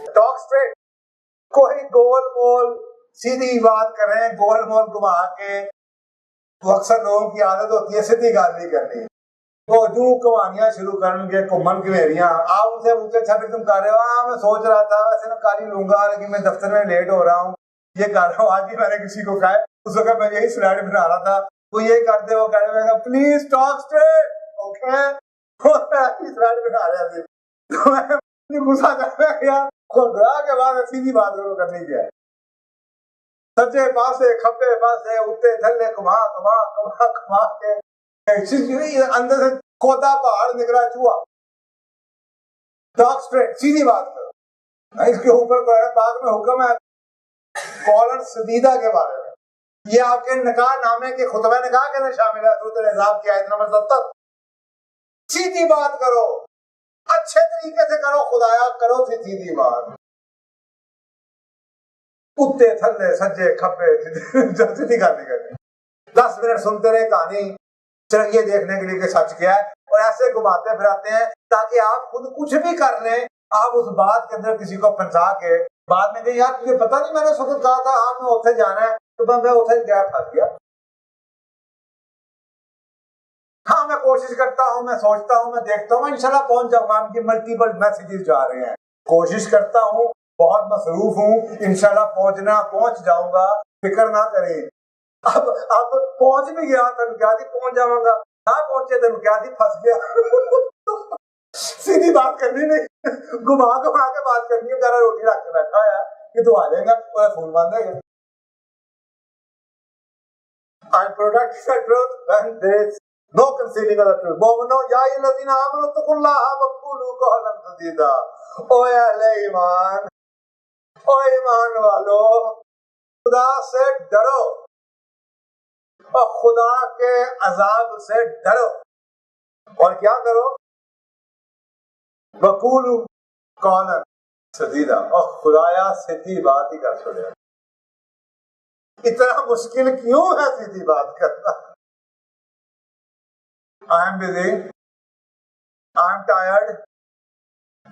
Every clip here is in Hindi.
टॉक स्ट्रेट, कोई गोल मोल सीधी बात करें गोल मोल घुमा के, तो अक्सर लोगों की आदत होती है सीधी गल नहीं करनी, वो जू कहानियां शुरू करेंगे घूमन घमेरियां। आप उनसे पूछे छवि तुम कर रहे हो? हाँ मैं सोच रहा था वैसे मैं कर ही लूंगा, लेकिन मैं दफ्तर में लेट हो रहा हूँ, ये कर रहा हूँ। आज भी मैंने किसी को कहा, उस वक्त मैं यही स्लाइड बना रहा था, वो ये करते वो कह रहे please talk straight, okay slide बना रहे थे, तो मैं गुस्सा कर गया के बाद सीधी बात करो करनी क्या है, सच्चे पासे खब्बे पासे उत्ते थल्ले घुमा घुमा घुमा घुमा के अंदर से खोदा पहाड़ निकला चूहा। टॉक स्ट्रेट, सीधी बात करो। इसके ऊपर पाक में हुक्म है कौलन सदीदा के बारे में, ये आपके निकाह नामे के खुतबा निकाह के अंदर शामिल है, सूरह अहज़ाब की आयत नंबर 70। सीधी बात करो, अच्छे तरीके से करो, खुदाया करो सीधी बात। उत्ते थल्ले सज्जे खब्बे सीधी गाली करनी। 10 मिनट सुनते रहे कहानी सिर्फ ये देखने के लिए कि सच क्या है, और ऐसे घुमाते फिराते हैं ताकि आप खुद कुछ भी कर लें, आप उस बात के अंदर किसी को फंसा के बाद में यार तुझे पता नहीं मैंने सुबह कहा था हाँ मैं उसे जाना है, तो मैं उसे गया फंस गया। हाँ मैं कोशिश करता हूँ, मैं सोचता हूँ, मैं देखता हूँ, इंशाल्लाह पहुंच जाऊंगा। आपकी मल्टीपल मैसेजेस जा रहे हैं, कोशिश करता हूँ, बहुत मसरूफ हूँ, इंशाल्लाह पहुंच जाऊंगा, फिक्र ना करें। अब पहुंच भी गया तो क्या थी पहुंच जाऊंगा, ना पहुंचे तो क्या थी फंस गया। सीधी बात करनी नहीं, घुमा घुमा के बात करनी है। जरा रोटी रख के बैठा है कि तू आ जाएगा और फोन बंद है। I protect the truth when there is no concealing of the truth. मोमिनो या अय्युहल्लज़ीना आमनू तक़ुल्लाह वक़ूलू क़ौलन सदीदा। ओए अहले ईमान, ओए ईमान वालो, खुदा से डरो और खुदा के अजाब से डरो, और क्या करो? वक़ूलू क़ौलन सदीदा, और खुदाया सीधी बात ही कर छोड़े। इतना मुश्किल क्यों है सीधी बात करना? I am busy, I am tired,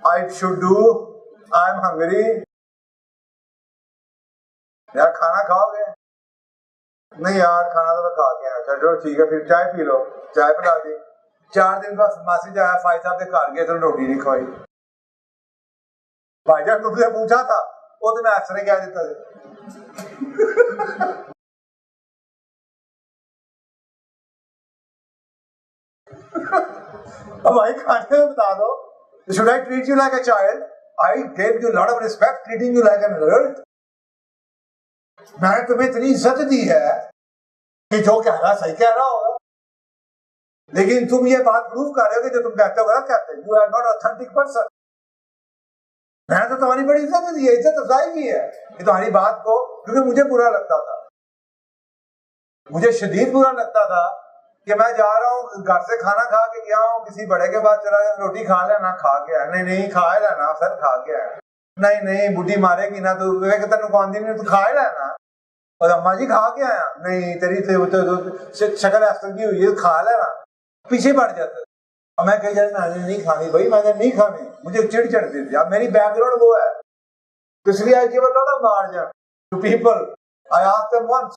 I should do, I am hungry। यार खाना खाओगे? नहीं यार खाना तो मैं खा के आया। चलो ठीक है फिर चाय पी लो, चाय पिला दी। 4 दिन बाद मैसेज आया फाइज साहब के घर गए तो रोटी नहीं खवाई। भाईजान तुमसे पूछा था, वो तो मैं एक्सरे क्या देता था। अब भाई खाने में बता दो, should I treat you like a child? I gave you a lot of respect, treating you like an adult। मैंने तुम्हें इतनी इज्जत दी है कि जो कह रहा सही कह रहा होगा, लेकिन तुम ये बात प्रूव कर रहे हो कि जो तुम कहते हो गलत कहते हो। You are not authentic person। मैंने तो तुम्हारी बड़ी इज्जत दी है, इज्जत अफजाई की है कि तुम्हारी बात को, क्योंकि मुझे बुरा लगता था, मुझे शदीद बुरा लगता था कि मैं जा रहा हूँ घर से खाना खा के गया हूँ, किसी बड़े के पास चला गया, रोटी खा लेना, खा के आया। नहीं खा लेना सर, खा के आया। नहीं बुढ़ी मारेगी ना, तो तेन कौन नहीं, तू खा लेना। और अम्मा जी खा के आया, नहीं तेरी शक्ल ऐसी की हुई है, खा लेना, पीछे बढ़ जाता। अब मैं कह जाए मैंने नहीं खानी भाई, मैंने नहीं खानी, मुझे चिड़ चढ़ती थी। अब मेरी बैकग्राउंड वो है, तो इसलिए I give a lot of margin to people. I asked them once,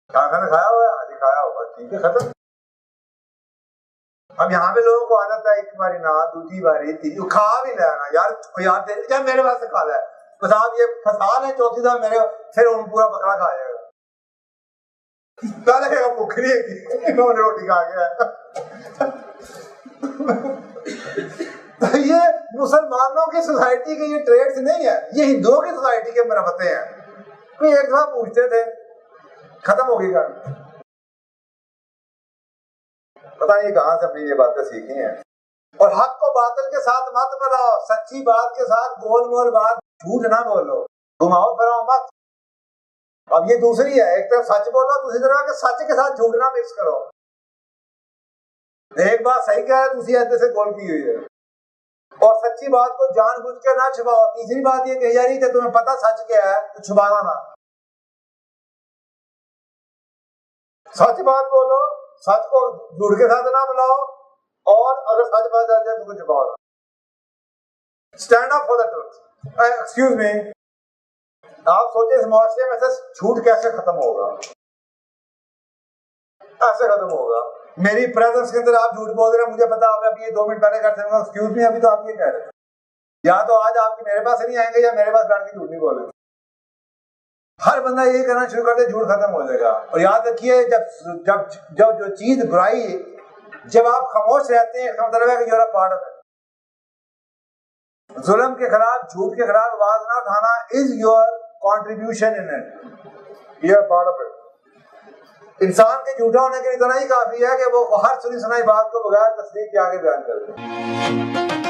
खाना खाया हुआ है? हाँ जी खाया होगा, ठीक है खत्म। अब यहाँ पे लोगों को आदत है, एक बारी ना, दूसरी बारी, तीसरी, खा भी लेना यार मेरे पास से खा ले, बस आप ये फसाद है, चौथी दफा मेरे, फिर उन पूरा बकरा खा जाएगा। पहले भूख नहीं है, रोटी खा गया। तो ये मुसलमानों की सोसाइटी के ये ट्रेड्स नहीं है, ये हिंदुओं की सोसाइटी के मरबते हैं। कोई एक दफा पूछते थे, खत्म हो गई गाड़ी। पता नहीं कहां से हमने ये बातें सीखी हैं। और हक को बातिल के साथ मत मिलाओ, सच्ची बात के साथ गोल मोल बात, झूठ ना बोलो, घुमाओ फिराओ मत। अब ये दूसरी है, एक तरफ सच बोलो, दूसरी तरफ सच के साथ झूठ ना मिक्स करो। एक बात सही कह है, दूसरी ऐसे से गोल की हुई है, और सच्ची बात को जानबूझ के ना छुपाओ। तीसरी बात ये कही जा रही है कि तुम्हें पता सच क्या है तो छुपाना ना, सच बात बोलो, सच को झूठ के साथ ना मिलाओ, और अगर सच पता चल जाए तो कुछ छुपाओ ना। Stand up for the truth. Excuse me, आप सोचे इस मुआशरे में से झूठ कैसे खत्म होगा? ऐसे खत्म होगा, मेरी प्रेजेंस के अंदर आप झूठ बोल रहे हैं, मुझे पता आप अभी ये 2 मिनट पहले कर सकते हो, एक्सक्यूज मी अभी तो आप ये कह रहे थे, या तो आज आपके मेरे पास नहीं आएंगे या मेरे पास बैठ के झूठ नहीं बोलेंगे। हर बंदा ये करना शुरू कर दे, झूठ खत्म हो जाएगा। और याद रखिए, जब जब जब जो चीज बुराई, जब आप खामोश रहते हैं इसका मतलब है कि you are a part of it. जुल्म के खिलाफ, झूठ के खिलाफ आवाज ना उठाना is your contribution in it, you are part of it. इंसान के झूठा होने के लिए इतना ही काफी है कि वो हर सुनी सुनाई बात को बगैर तस्दीक के आगे बयान कर दे।